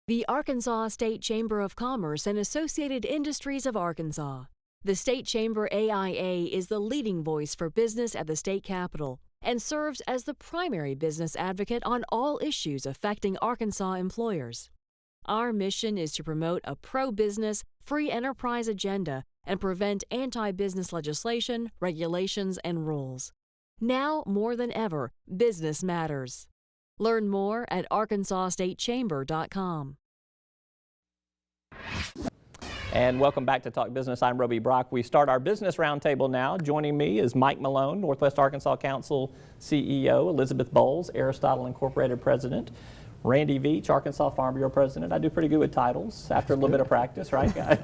The Arkansas State Chamber of Commerce and Associated Industries of Arkansas. The State Chamber AIA is the leading voice for business at the state capitol and serves as the primary business advocate on all issues affecting Arkansas employers. Our mission is to promote a pro-business, free enterprise agenda and prevent anti-business legislation, regulations, and rules. Now more than ever, business matters. Learn more at arkansasstatechamber.com. And welcome back to Talk Business. I'm Roby Brock. We start our business roundtable now. Joining me is Mike Malone, Northwest Arkansas Council CEO, Elizabeth Bowles, Aristotle Incorporated President, Randy Veach, Arkansas Farm Bureau President. I do pretty good with titles after a little bit of practice, right, guys?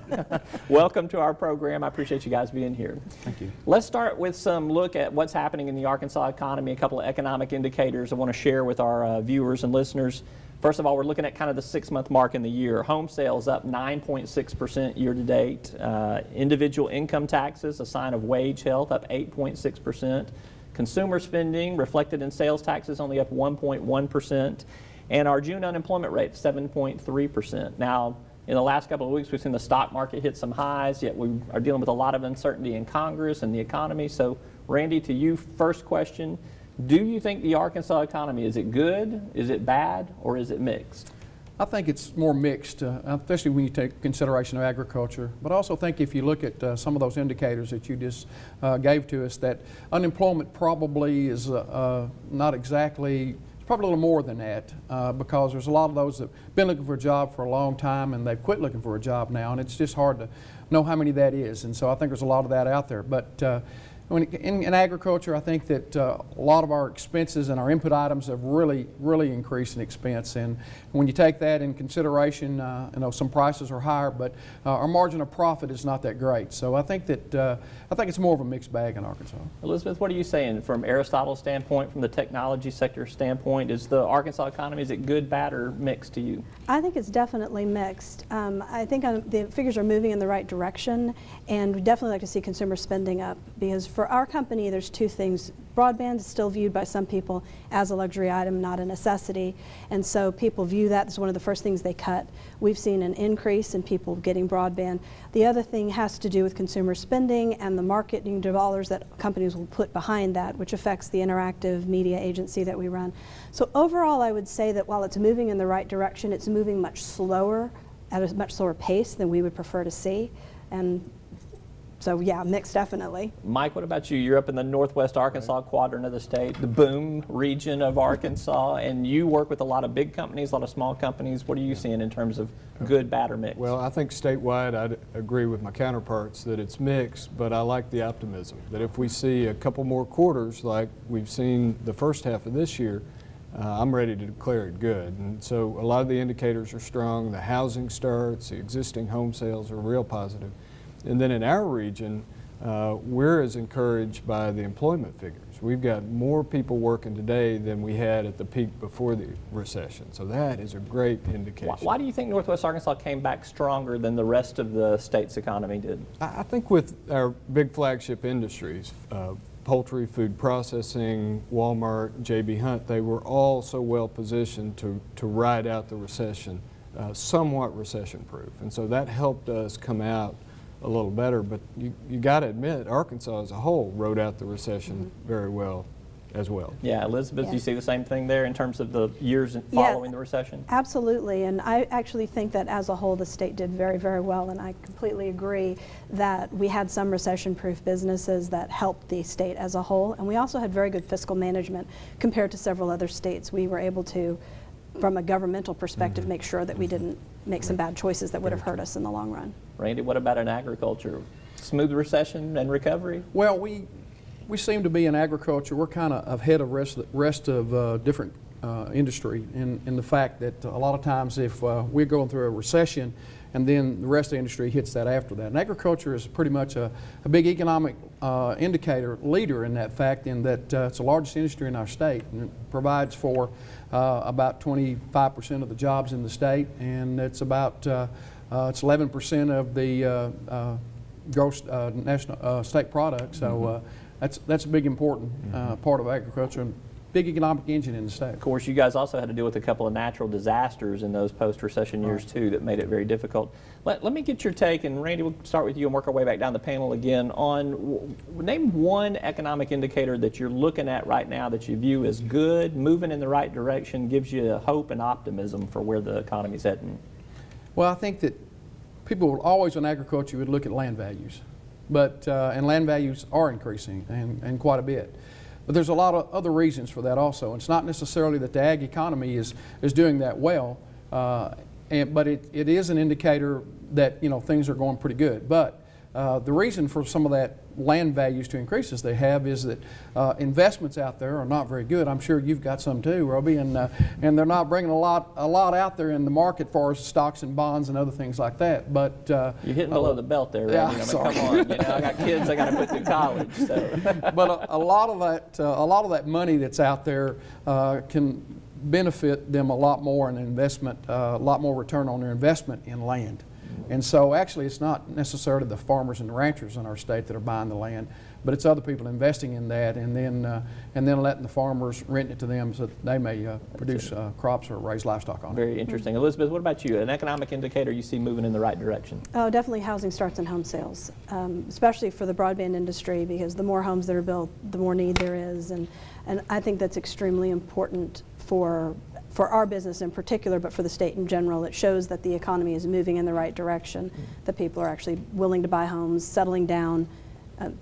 Welcome to our program. I appreciate you guys being here. Thank you. Let's start with some look at what's happening in the Arkansas economy, a couple of economic indicators I want to share with our viewers and listeners. First of all, we're looking at kind of the 6-month mark in the year. Home sales up 9.6% year to date. Individual income taxes, a sign of wage health, up 8.6%. Consumer spending reflected in sales taxes only up 1.1%. And our June unemployment rate, 7.3%. Now, in the last couple of weeks, we've seen the stock market hit some highs, yet we are dealing with a lot of uncertainty in Congress and the economy. So, Randy, to you, first question. Do you think the Arkansas economy, is it good, is it bad, or is it mixed? I think it's more mixed, especially when you take consideration of agriculture. But I also think if you look at some of those indicators that you just gave to us, that unemployment probably is not exactly, it's probably a little more than that because there's a lot of those that have been looking for a job for a long time and they've quit looking for a job now, and it's just hard to know how many that is. And so I think there's a lot of that out there. But in agriculture, I think that a lot of our expenses and our input items have really increased in expense. And when you take that in consideration, some prices are higher, but our margin of profit is not that great. So I think that it's more of a mixed bag in Arkansas. Elizabeth, what are you saying from Aristotle's standpoint, from the technology sector standpoint? Is the Arkansas economy, is it good, bad, or mixed to you? I think it's definitely mixed. I think the figures are moving in the right direction, and we definitely like to see consumer spending up, because for our company, there's two things. Broadband is still viewed by some people as a luxury item, not a necessity, and so people view that as one of the first things they cut. We've seen an increase in people getting broadband. The other thing has to do with consumer spending and the marketing dollars that companies will put behind that, which affects the interactive media agency that we run. So overall, I would say that while it's moving in the right direction, it's moving much slower, at a much slower pace than we would prefer to see. And so yeah, mixed definitely. Mike, what about you? You're up in the Northwest Arkansas quadrant of the state, the boom region of Arkansas, and you work with a lot of big companies, a lot of small companies. What are you seeing in terms of good, bad, or mixed? Well, I think statewide I'd agree with my counterparts that it's mixed, but I like the optimism that if we see a couple more quarters like we've seen the first half of this year, I'm ready to declare it good. And so a lot of the indicators are strong. The housing starts, the existing home sales are real positive. And then in our region, we're as encouraged by the employment figures. We've got more people working today than we had at the peak before the recession. So that is a great indication. Why do you think Northwest Arkansas came back stronger than the rest of the state's economy did? I think with our big flagship industries, poultry, food processing, Walmart, J.B. Hunt, they were all so well positioned to ride out the recession, somewhat recession-proof. And so that helped us come out a little better, but you got to admit, Arkansas as a whole rode out the recession very well as well. Yeah, Elizabeth, do you see the same thing there in terms of the years following the recession? Absolutely, and I actually think that as a whole the state did very, very well, and I completely agree that we had some recession-proof businesses that helped the state as a whole, and we also had very good fiscal management compared to several other states. We were able to, from a governmental perspective, make sure that we didn't make some bad choices that would have hurt us in the long run. Randy, what about in agriculture? Smooth recession and recovery? Well, we seem to be in agriculture. We're kind of ahead of rest of different industry in the fact that a lot of times if we're going through a recession and then the rest of the industry hits that after that. And agriculture is pretty much a big economic indicator, leader in that fact, in that it's the largest industry in our state, and it provides for about 25% of the jobs in the state, and it's about it's 11% of the gross national state product. So that's a big important part of agriculture. And big economic engine in the state. Of course, you guys also had to deal with a couple of natural disasters in those post-recession years too that made it very difficult. Let me get your take, and Randy, we'll start with you and work our way back down the panel again on name one economic indicator that you're looking at right now that you view as good, moving in the right direction, gives you hope and optimism for where the economy's heading. Well, I think that people will always in agriculture would look at land values, but and land values are increasing and quite a bit. But there's a lot of other reasons for that also. It's not necessarily that the ag economy is doing that well, but it is an indicator that things are going pretty good. But the reason for some of that land values to increase as they have is that investments out there are not very good. I'm sure you've got some too, Roby, and they're not bringing a lot out there in the market for stocks and bonds and other things like that. But you're hitting below the belt there, Randy. Yeah, I mean, sorry. come on, I got kids I got to put through college. So. But a lot of that money that's out there can benefit them a lot more in investment, a lot more return on their investment in land. And so actually it's not necessarily the farmers and ranchers in our state that are buying the land, but it's other people investing in that and then letting the farmers rent it to them so that they may produce crops or raise livestock on it. Very interesting. Elizabeth, what about you? An economic indicator you see moving in the right direction? Oh, definitely housing starts and home sales, especially for the broadband industry, because the more homes that are built, the more need there is. And I think that's extremely important for our business in particular, but for the state in general. It shows that the economy is moving in the right direction, that people are actually willing to buy homes, settling down.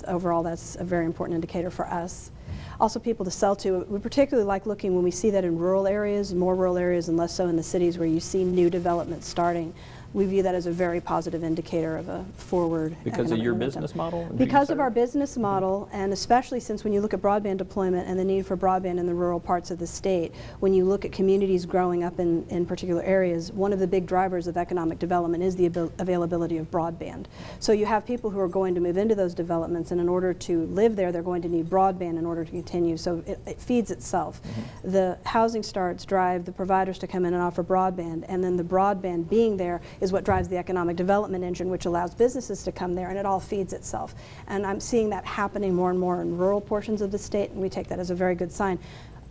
Overall, that's a very important indicator for us. Also, people to sell to. We particularly like looking when we see that in rural areas, more rural areas and less so in the cities where you see new development starting. We view that as a very positive indicator of a forward. Because of your business model? Because of our business model, and especially since when you look at broadband deployment and the need for broadband in the rural parts of the state, when you look at communities growing up in particular areas, one of the big drivers of economic development is the availability of broadband. So you have people who are going to move into those developments, and in order to live there, they're going to need broadband in order to continue. So it feeds itself. The housing starts drive the providers to come in and offer broadband, and then the broadband being there is what drives the economic development engine, which allows businesses to come there, and it all feeds itself. And I'm seeing that happening more and more in rural portions of the state, and we take that as a very good sign.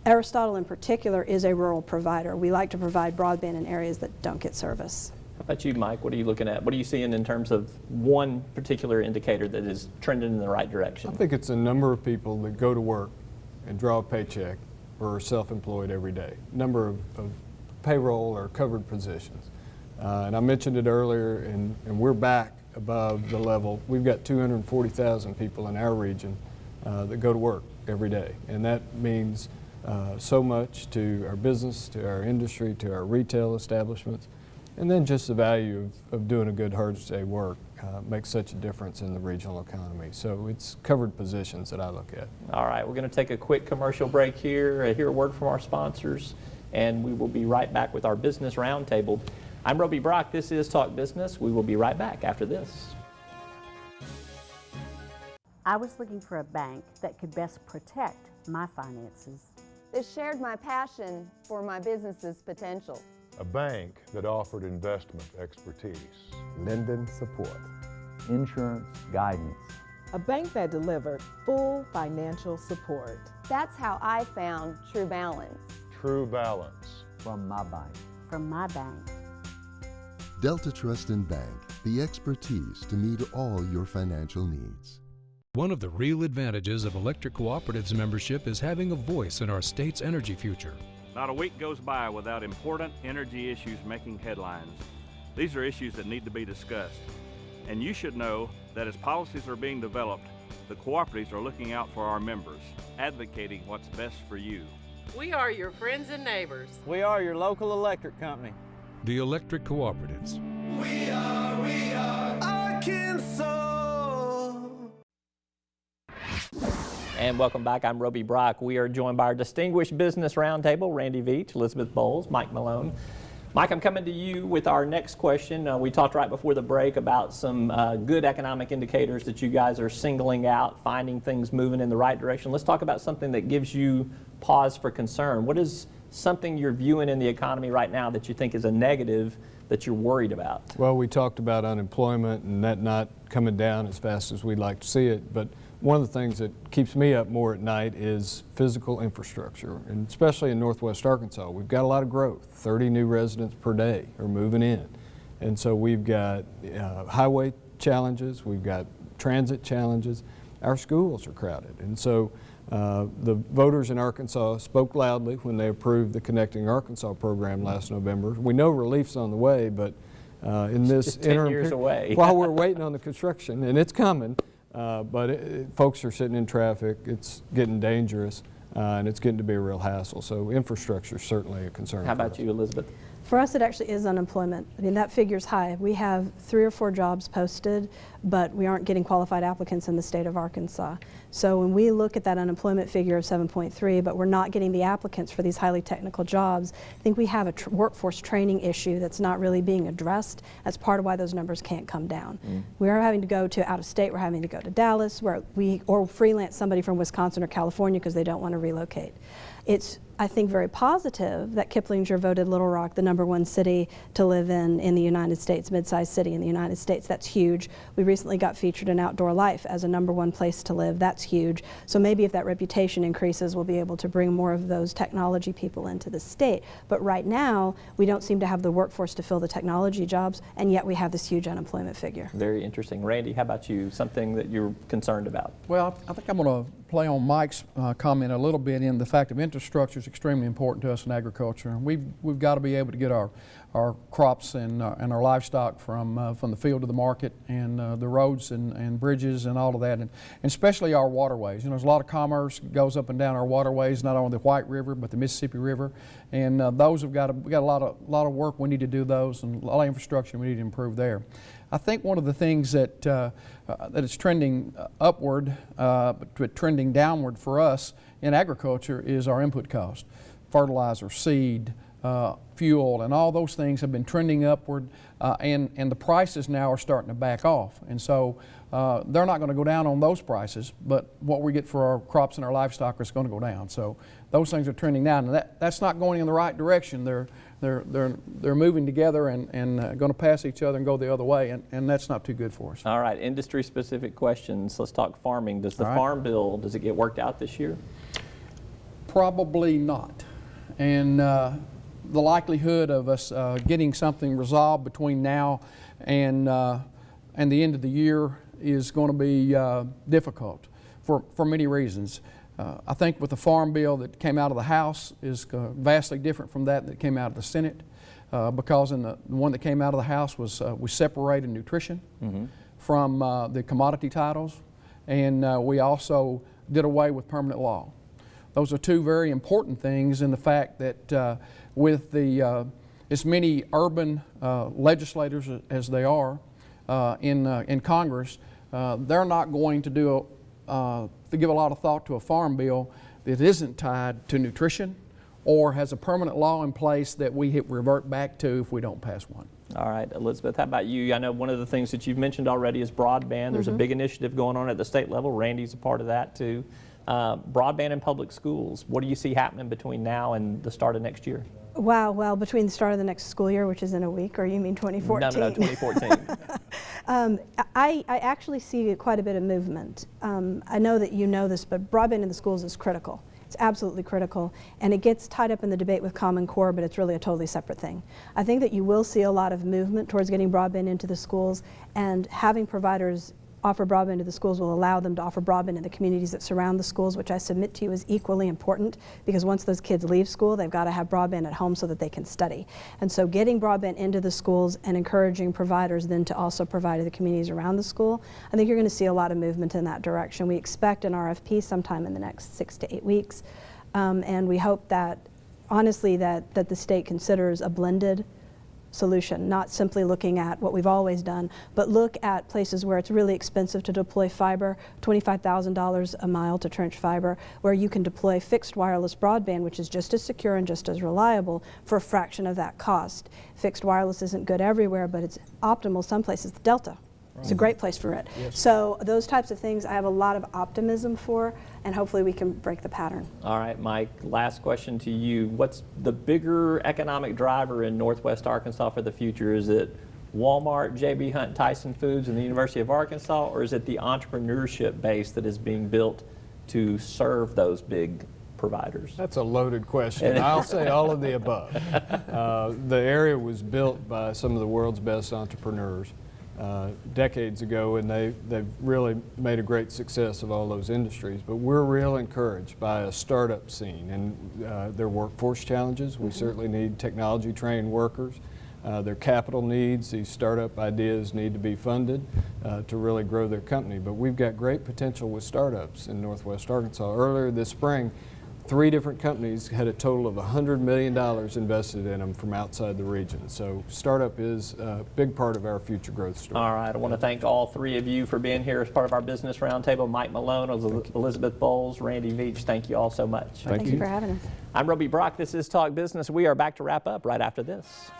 Aristotle in particular is a rural provider. We like to provide broadband in areas that don't get service. How about you, Mike? What are you looking at? What are you seeing in terms of one particular indicator that is trending in the right direction? I think it's a number of people that go to work and draw a paycheck or are self-employed every day. Number of payroll or covered positions. And I mentioned it earlier, and we're back above the level. We've got 240,000 people in our region that go to work every day. And that means so much to our business, to our industry, to our retail establishments. And then just the value of doing a good hard day work makes such a difference in the regional economy. So it's covered positions that I look at. All right, we're going to take a quick commercial break here, hear a word from our sponsors, and we will be right back with our Business Roundtable. I'm Roby Brock. This is Talk Business. We will be right back after this. I was looking for a bank that could best protect my finances. It shared my passion for my business's potential. A bank that offered investment expertise, lending support, insurance guidance. A bank that delivered full financial support. That's how I found True Balance. True Balance. From my bank. From my bank. Delta Trust and Bank, the expertise to meet all your financial needs. One of the real advantages of electric cooperatives membership is having a voice in our state's energy future. Not a week goes by without important energy issues making headlines. These are issues that need to be discussed. And you should know that as policies are being developed, the cooperatives are looking out for our members, advocating what's best for you. We are your friends and neighbors. We are your local electric company. The electric cooperatives. We are Arkansas. And welcome back. I'm Roby Brock. We are joined by our distinguished business roundtable, Randy Veach, Elizabeth Bowles, Mike Malone. Mike, I'm coming to you with our next question. We talked right before the break about some good economic indicators that you guys are singling out, finding things moving in the right direction. Let's talk about something that gives you pause for concern. What is something you're viewing in the economy right now that you think is a negative that you're worried about? Well, we talked about unemployment and that not coming down as fast as we'd like to see it, but one of the things that keeps me up more at night is physical infrastructure, and especially in Northwest Arkansas. We've got a lot of growth. 30 new residents per day are moving in. And so we've got highway challenges, we've got transit challenges. Our schools are crowded. And so the voters in Arkansas spoke loudly when they approved the Connecting Arkansas program last November. We know relief's on the way, but in this interim 10 years away. while we're waiting on the construction, and it's coming, folks are sitting in traffic, it's getting dangerous, and it's getting to be a real hassle. So infrastructure is certainly a concern. How about you, Elizabeth? For us, it actually is unemployment. I mean, that figure's high. We have 3 or 4 jobs posted, but we aren't getting qualified applicants in the state of Arkansas. So when we look at that unemployment figure of 7.3, but we're not getting the applicants for these highly technical jobs, I think we have a workforce training issue that's not really being addressed. That's part of why those numbers can't come down. We are having to go to out of state. We're having to go to Dallas, or freelance somebody from Wisconsin or California because they don't want to relocate. It's, I think, very positive that Kiplinger voted Little Rock the #1 city to live in the United States, mid-sized city in the United States. That's huge. We recently got featured in Outdoor Life as a #1 place to live. That's huge. So maybe if that reputation increases, we'll be able to bring more of those technology people into the state. But right now, we don't seem to have the workforce to fill the technology jobs, and yet we have this huge unemployment figure. Very interesting. Randy, how about you? Something that you're concerned about? Well, I think I'm going to play on Mike's comment a little bit in the fact of infrastructure is extremely important to us in agriculture. We've got to be able to get our crops and our livestock from the field to the market, and the roads and bridges and all of that, and especially our waterways. You know, there's a lot of commerce goes up and down our waterways, not only the White River but the Mississippi River, and those we got a lot of work we need to do those, and a lot of infrastructure we need to improve there. I think one of the things that is trending upward, but trending downward for us in agriculture is our input cost. Fertilizer, seed, fuel, and all those things have been trending upward, and the prices now are starting to back off. And so they're not going to go down on those prices, but what we get for our crops and our livestock is going to go down. So those things are trending down, and that's not going in the right direction. They're moving together and going to pass each other and go the other way, and that's not too good for us. All right, industry-specific questions. Let's talk farming. Does the farm bill, does it get worked out this year? Probably not. And the likelihood of us getting something resolved between now and the end of the year is going to be difficult for many reasons. I think with the farm bill that came out of the House is vastly different from that came out of the Senate, because in the one that came out of the House was we separated nutrition from the commodity titles, and we also did away with permanent law. Those are two very important things in the fact that with as many urban legislators as they are in Congress, they're not going to give a lot of thought to a farm bill that isn't tied to nutrition or has a permanent law in place that we revert back to if we don't pass one. All right, Elizabeth, how about you? I know one of the things that you've mentioned already is broadband. There's a big initiative going on at the state level. Randy's a part of that too. Broadband in public schools, what do you see happening between now and the start of next year? Wow, well, between the start of the next school year, which is in a week, or you mean 2014? No, 2014. I actually see quite a bit of movement. I know that you know this, but broadband in the schools is critical. It's absolutely critical, and it gets tied up in the debate with Common Core, but it's really a totally separate thing. I think that you will see a lot of movement towards getting broadband into the schools, and having providers offer broadband to the schools will allow them to offer broadband in the communities that surround the schools, which I submit to you is equally important, because once those kids leave school, they've got to have broadband at home so that they can study. And so getting broadband into the schools and encouraging providers then to also provide to the communities around the school, I think you're going to see a lot of movement in that direction. We expect an RFP sometime in the next 6 to 8 weeks, and we hope that, honestly, that the state considers a blended solution, not simply looking at what we've always done, but look at places where it's really expensive to deploy fiber, $25,000 a mile to trench fiber, where you can deploy fixed wireless broadband, which is just as secure and just as reliable for a fraction of that cost. Fixed wireless isn't good everywhere, but it's optimal some places. The Delta, It's a great place for it. Yes. So those types of things I have a lot of optimism for, and hopefully we can break the pattern. All right, Mike, last question to you. What's the bigger economic driver in Northwest Arkansas for the future? Is it Walmart, J.B. Hunt, Tyson Foods, and the University of Arkansas, or is it the entrepreneurship base that is being built to serve those big providers? That's a loaded question. I'll say all of the above. The area was built by some of the world's best entrepreneurs decades ago, and they've really made a great success of all those industries. But we're real encouraged by a startup scene and their workforce challenges. We certainly need technology-trained workers. Their capital needs, these startup ideas need to be funded to really grow their company. But we've got great potential with startups in Northwest Arkansas. Earlier this spring, 3 different companies had a total of $100 million invested in them from outside the region. So startup is a big part of our future growth story. All right, I want to thank all 3 of you for being here as part of our Business Roundtable. Mike Malone, Elizabeth Bowles, Randy Veach, thank you all so much. Thank you for having us. I'm Roby Brock. This is Talk Business. We are back to wrap up right after this.